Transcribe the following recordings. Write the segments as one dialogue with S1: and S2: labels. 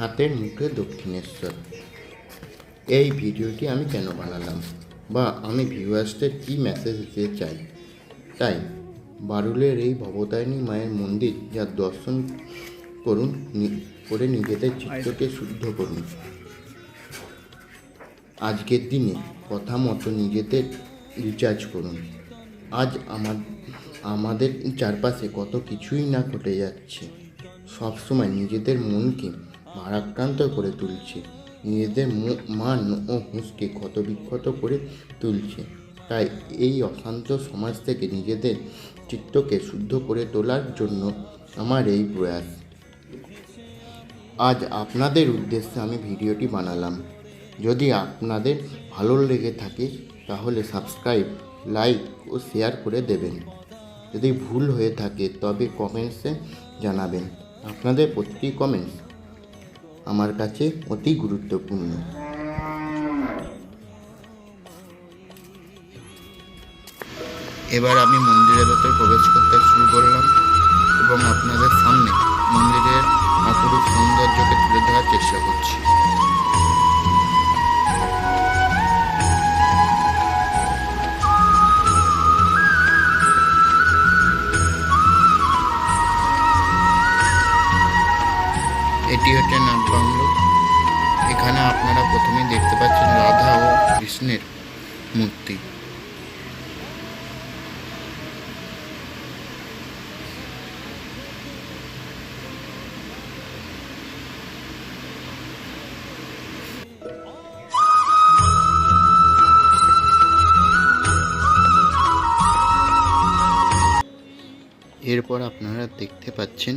S1: হাতের মুখে দক্ষিণেশ্বর। এই ভিডিওটি আমি কেন বানালাম বা আমি ভিউয়ার্সদের কী মেসেজ দিতে চাই, তাই বারুলের এই ভবতারিণী মায়ের মন্দির যার দর্শন করে নিজেদের চিত্তকে শুদ্ধ করুন। আজকের দিনে কথা মতো নিজেদের রিচার্জ করুন। আজ আমাদের চারপাশে কত কিছুই না ঘটে যাচ্ছে, সবসময় নিজেদের মনকে ভারাক্রান্ত করে তুলছে, নিজেদের মান ও হুঁশকে ক্ষতবিক্ষত করে তুলছে। তাই এই অশান্ত সমাজ থেকে নিজেদের চিত্তকে শুদ্ধ করে তোলার জন্য আমার এই প্রয়াস। আজ আপনাদের উদ্দেশ্যে আমি ভিডিওটি বানালাম। যদি আপনাদের ভালো লেগে থাকে তাহলে সাবস্ক্রাইব, লাইক ও শেয়ার করে দেবেন। যদি ভুল হয়ে থাকে তবে কমেন্টসে জানাবেন। আপনাদের প্রতিটি কমেন্টস আমার কাছে অতি গুরুত্বপূর্ণ। এবার আমি মন্দিরের ভেতর প্রবেশ করতে শুরু করলাম এবং আপনাদের সামনে মন্দিরের অপরূপ সৌন্দর্যকে তুলে ধরার চেষ্টা করছি। এটি হচ্ছে নাট বাংলো। এখানে আপনারা প্রথমেই দেখতে পাচ্ছেন রাধা ও কৃষ্ণের মূর্তি। এরপর আপনারা দেখতে পাচ্ছেন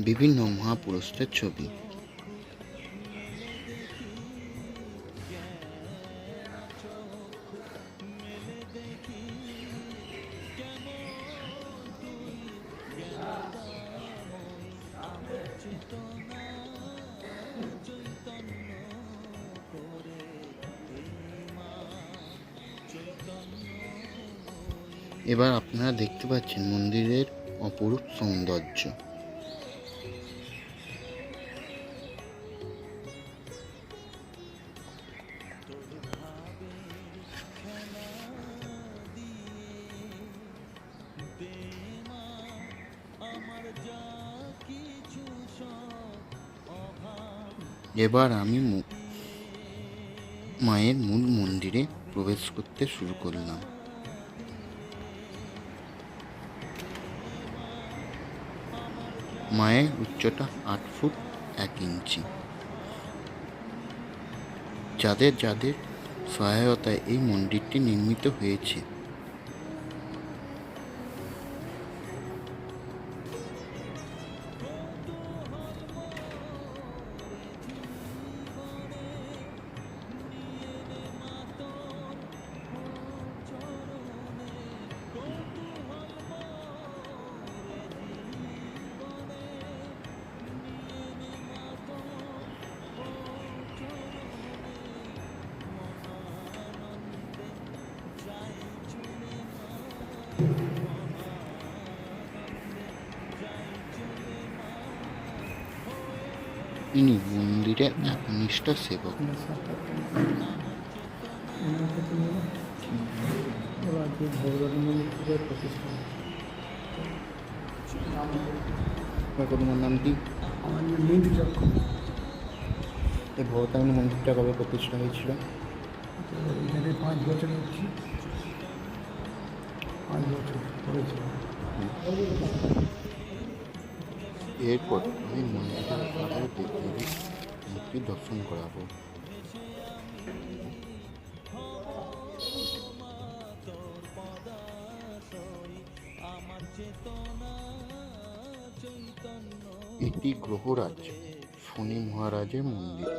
S1: বিভিন্ন মহাপুরুষদের ছবি। এবার আপনারা দেখতে পাচ্ছেন মন্দিরের অপরূপ সৌন্দর্য। এবার আমি মায়ের মূল মন্দিরে প্রবেশ করতে শুরু করলাম। মায়ের উচ্চতা 8 ফুট 1 ইঞ্চি। যাদের সহায়তায় এই মন্দিরটি নির্মিত হয়েছে। ইনি মন্দিরের একনিষ্ঠ সেবক। তোমার নাম কি?
S2: আমার নাম নীল চক্র।
S1: এই ভবতারিণী মন্দিরটা কবে প্রতিষ্ঠা হয়েছিল?
S2: এখানে 5 বছর হচ্ছে, 5 বছর হয়েছিল।
S1: এরপর আমি মন্দিরের আরও দেবদেবীর মূর্তি দর্শন করাবো। এটি গ্রহরাজ শনি মহারাজের মন্দির।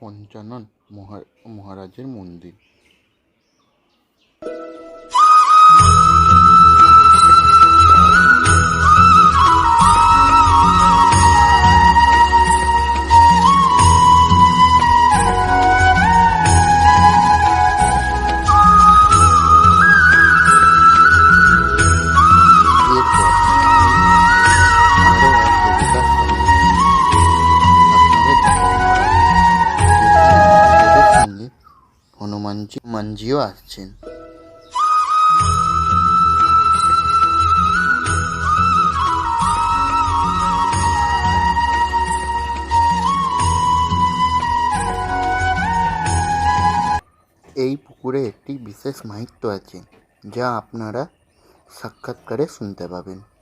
S1: পঞ্চানন মহারাজের মন্দির। মানজিও আসছেন। এই পুকুরে একটি বিশেষ মাহাত্ম্য আছে, যা আপনারা সাক্ষাৎকারে শুনতে পাবেন।